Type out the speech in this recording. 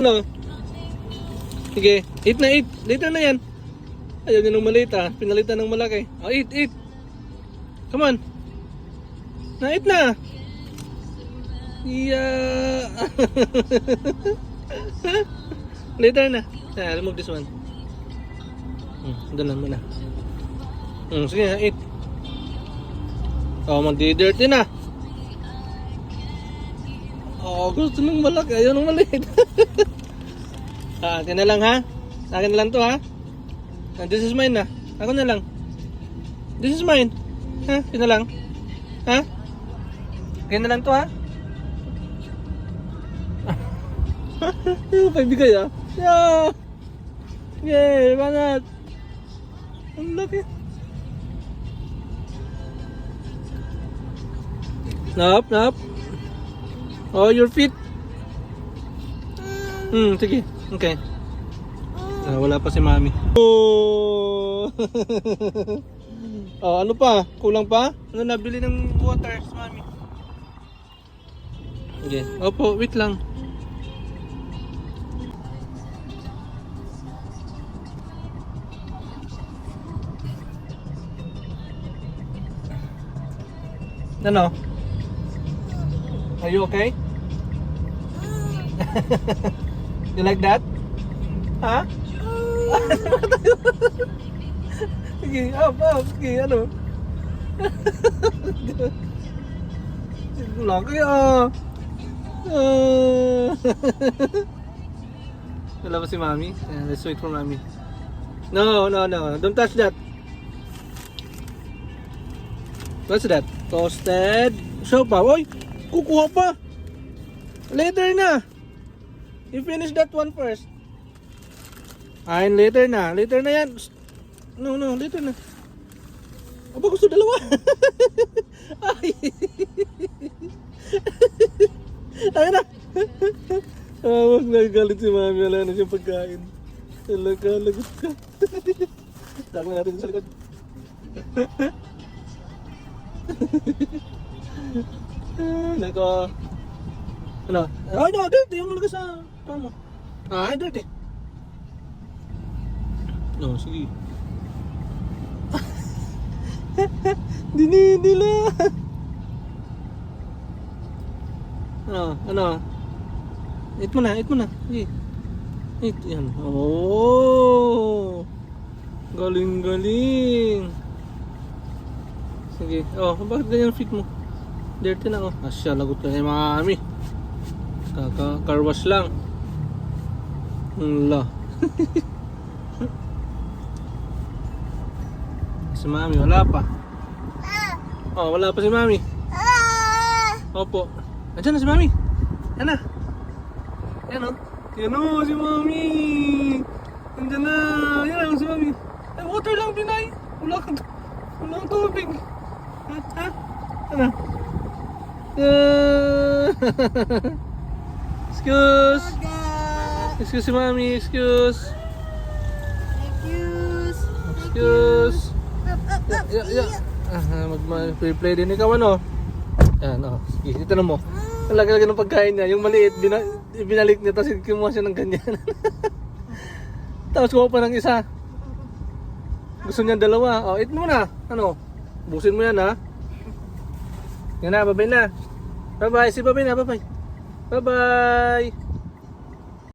Ano? Sige, eat na eat. Later na yan. Ayaw niya ng maliit ah. Pinalitan ng malaki. Oh, eat, eat. Come on. Na-eat na. Yeah. Later na. Remove this one. Doon lang muna. Sige na, eat. Oh, magdi-dirty na. Oh, gusto nung malaki. Ayaw nung maliit. Akin na lang ha. Akin na lang to ha. This is mine na. Ako na lang. This is mine. Ha? Akin na lang. Ha? Akin na lang to ha. Pagbigay ah. Yeah. Yay, banat. Ang laki. Nap, nap. Oh, your feet. Sige. Okay. Wala pa si mami. Oh. Oh, ano pa? Kulang pa? Ano nabili ng water si mami? Okay. Opo, wait lang. Ano? Are you okay? You like that? Ha? Sige, up, sige, ano? Laki ah. Wala ba si mami? Let's wait for mami. No, don't touch that. What's that? Toasted siopaw. Oy, kukuha pa. Later na. You finish that one first. Ay, later na yan. No, later na. Aba, gusto dalawa. Ay. Ay na. Wag nagagalit si mami. Wala na siyang pagkain. Talaga, lagot ka. Dami natin sa likod. Nako. Ano? Ay, no, dirty. Yung malaga sa tama. Ay, dirty. No, sige. Dinidila. Ano? Eat mo na. Sige. Eat, yan. Oh. Galing. Sige. Oh, bakit ganyan fit mo? Dirty na oh. Asya, lagot ka na mami. Kaka-carwash lang. Wala. Si mami, wala pa. Oh, wala pa si mami. Opo. Andiyan na si mami. Yan na. Yan o. Yan o, si mami. Andiyan na. Yan o, si mami. Ay, water lang, Pinay. Wala kang tubig. Ha? Ano? Excuse si mami, excuse. Mag-play din ikaw ano. Yan o, sige, ito na mo. Ang laki-laki ng pagkain niya. Yung maliit, binalik niya, tapos kumuha siya ng ganyan. Tapos kuha pa ng isa. Gusto niya dalawa. O, eat mo na. Ano? Busin mo yan ha. Yan na, babay na. Bye-bye. Si babay na, bye-bye. Bye-bye.